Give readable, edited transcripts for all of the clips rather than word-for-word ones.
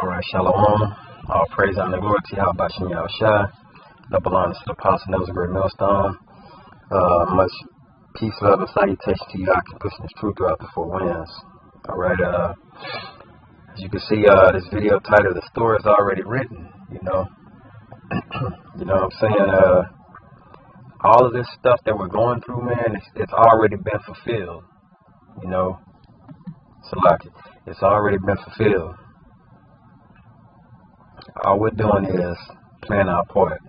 All right, Shalom. All praise and glory to Yahweh Shem Yahushua. Double honor to the Apostle Nelson Great Millstone. Much peace, love, and salutation to you. I can push this truth throughout the four winds. All right. As you can see, this video title, the story is already written. You know what I'm saying? All of this stuff that we're going through, man, it's already been fulfilled. You know, so like it's already been fulfilled. All we're doing is playing our part.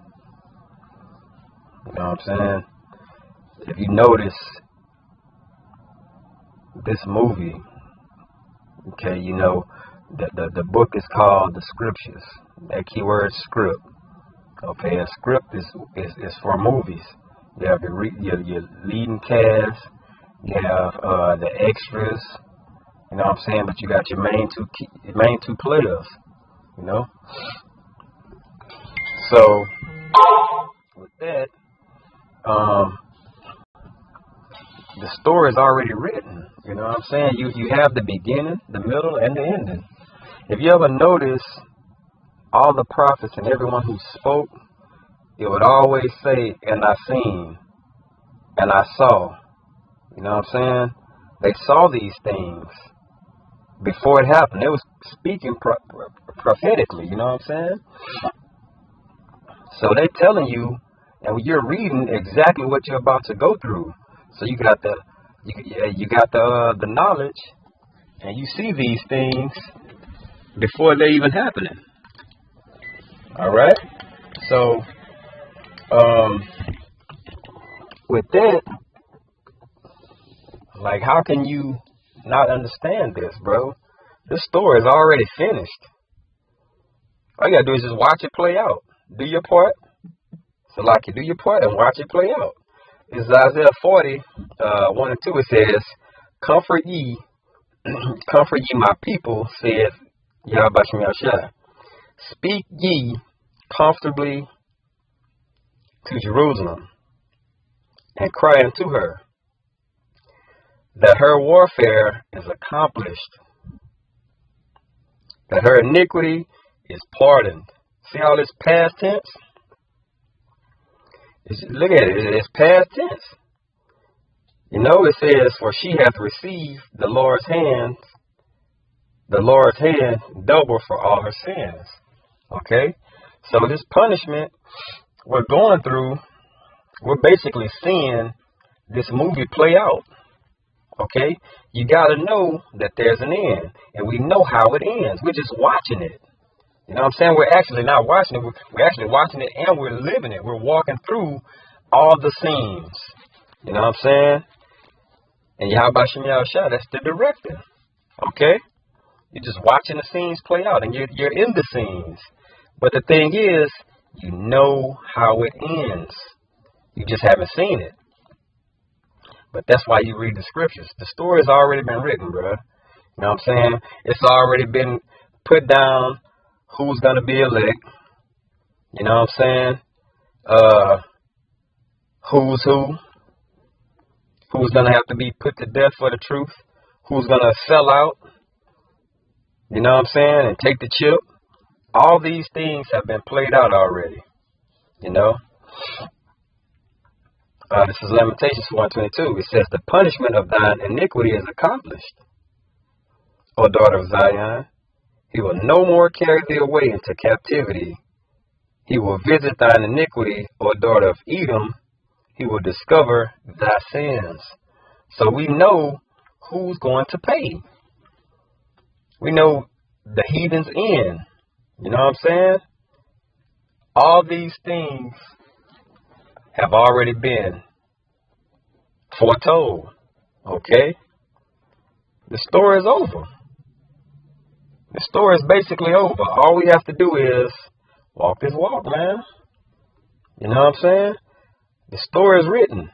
You know what I'm saying? If you notice, this movie, okay, you know, the book is called The Scriptures. That keyword script. Okay, a script is for movies. You have your leading cast, you have the extras, you know what I'm saying, but you got your main two players, you know. So with that, the story is already written. You know what I'm saying? You have the beginning, the middle, and the ending. If you ever notice, all the prophets and everyone who spoke, it would always say, and I seen, and I saw. You know what I'm saying? They saw these things before it happened. They was speaking prophetically, you know what I'm saying? So they telling you, and you're reading exactly what you're about to go through. So you got the knowledge, and you see these things before they're even happening. All right. So with that, like, how can you not understand this, bro? This story is already finished. All you gotta do is just watch it play out. Do your part. So like, you do your part and watch it play out. It's Isaiah 40, 1 and 2. It says, comfort ye my people, saith Yahweh Shem Yahushua. Speak ye comfortably to Jerusalem, and cry unto her, that her warfare is accomplished, that her iniquity is pardoned. See all this past tense? Look at it. It's past tense. You know, it says, for she hath received the Lord's hand double for all her sins. Okay? So this punishment we're going through, we're basically seeing this movie play out. Okay? You got to know that there's an end. And we know how it ends. We're just watching it. You know what I'm saying? We're actually not watching it. We're actually watching it and we're living it. We're walking through all the scenes. You know what I'm saying? And Yahweh Shem Yahushua, that's the director. Okay? You're just watching the scenes play out and you're in the scenes. But the thing is, you know how it ends. You just haven't seen it. But that's why you read the scriptures. The story's already been written, bro. You know what I'm saying? It's already been put down who's going to be elect. You know what I'm saying? Who's who? Who's going to have to be put to death for the truth? Who's going to sell out? You know what I'm saying? And take the chip. All these things have been played out already. You know? This is Lamentations 1:22. It says, the punishment of thine iniquity is accomplished, O daughter of Zion. He will no more carry thee away into captivity. He will visit thine iniquity, O daughter of Edom. He will discover thy sins. So we know who's going to pay. We know the heathen's end. You know what I'm saying? All these things have already been foretold. Okay? The story is over. The story is basically over. All we have to do is walk this walk, man. You know what I'm saying? The story is written.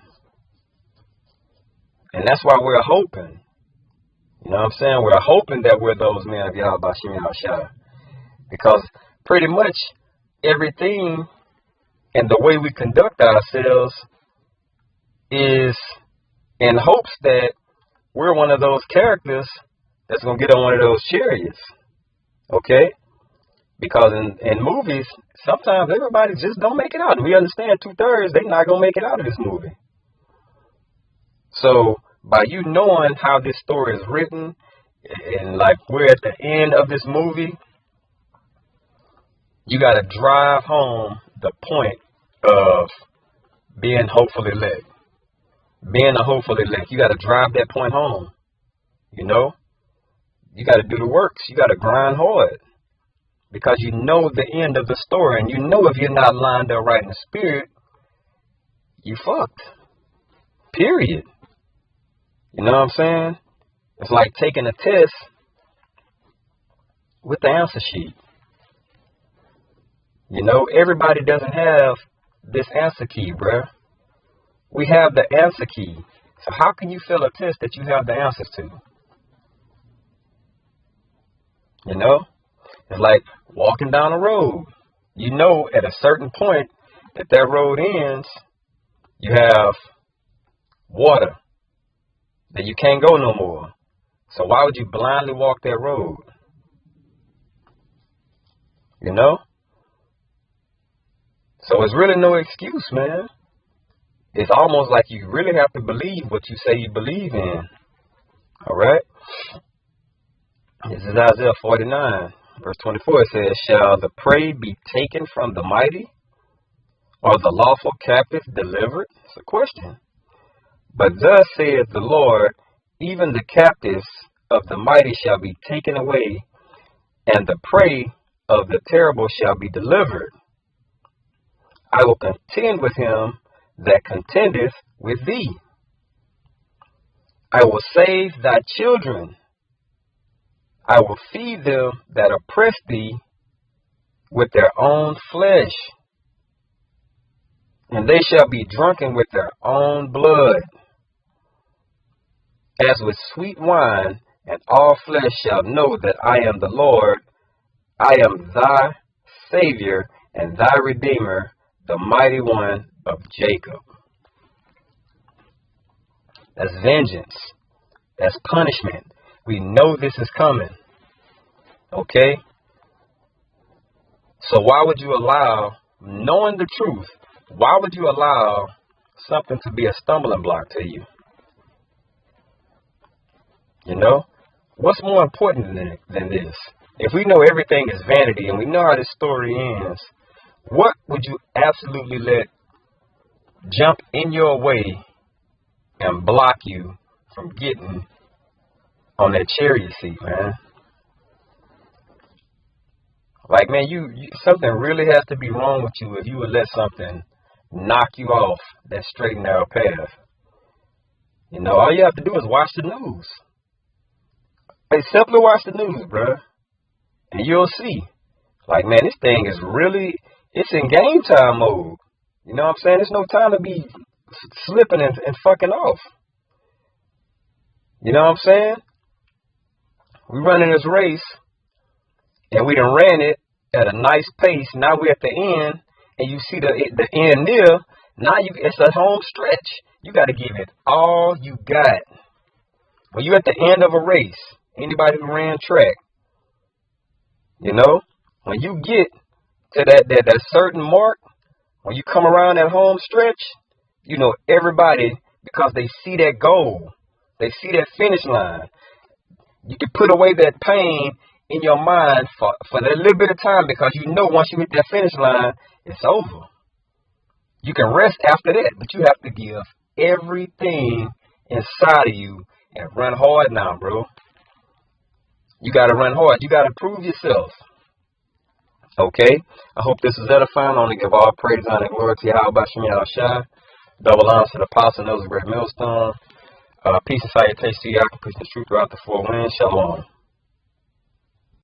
And that's why we're hoping. You know what I'm saying? We're hoping that we're those men of Yahweh Shem Yahushua. Because pretty much everything and the way we conduct ourselves is in hopes that we're one of those characters that's going to get on one of those chariots. Okay? Because in movies, sometimes everybody just don't make it out. We understand 2/3, they're not going to make it out of this movie. So by you knowing how this story is written, and like we're at the end of this movie, you got to drive home the point of being hopefully elect. Being a hopefully elect, you got to drive that point home. You know, you got to do the works. You got to grind hard. Because you know the end of the story, and you know if you're not lined up right in the spirit, you fucked. Period. You know what I'm saying? It's like taking a test with the answer sheet. You know, everybody doesn't have this answer key, bruh. We have the answer key. So how can you fail a test that you have the answers to? You know? It's like walking down a road. You know at a certain point that road ends, you have water. That you can't go no more. So why would you blindly walk that road? You know? So it's really no excuse, man. It's almost like you really have to believe what you say you believe in. All right? This is Isaiah 49. Verse 24, it says, shall the prey be taken from the mighty, or the lawful captive delivered? It's a question. But thus saith the Lord, even the captives of the mighty shall be taken away, and the prey of the terrible shall be delivered. I will contend with him that contendeth with thee. I will save thy children. I will feed them that oppress thee with their own flesh, and they shall be drunken with their own blood. As with sweet wine, and all flesh shall know that I am the Lord. I am thy Savior and thy Redeemer, the mighty one of Jacob. That's vengeance. That's punishment. We know this is coming. Okay? So why would you allow, knowing the truth, why would you allow something to be a stumbling block to you? You know? What's more important than this? If we know everything is vanity and we know how this story ends, what would you absolutely let jump in your way and block you from getting on that chariot seat, man? Like, man, something really has to be wrong with you if you would let something knock you off that straight and narrow path. You know, all you have to do is watch the news. Hey, simply watch the news, bro, and you'll see. Like, man, this thing is really, it's in game time mode. You know what I'm saying? There's no time to be slipping and fucking off. You know what I'm saying? We running this race, and we done ran it at a nice pace. Now we're at the end, and you see the end near. Now it's a home stretch. You got to give it all you got. When you're at the end of a race, anybody who ran track, you know, when you get to that certain mark, when you come around that home stretch, you know, everybody, because they see that goal, they see that finish line. You can put away that pain in your mind for that little bit of time, because you know once you hit that finish line, it's over. You can rest after that, but you have to give everything inside of you and run hard now, bro. You got to run hard. You got to prove yourself. Okay? I hope this is edifying. I want to give all praise, honor, and glory to Yahweh Shem Yahushua. Double honor to the apostle, knows a great millstone. Peace and salutation to you. I can preach the truth throughout the four winds. Shalom.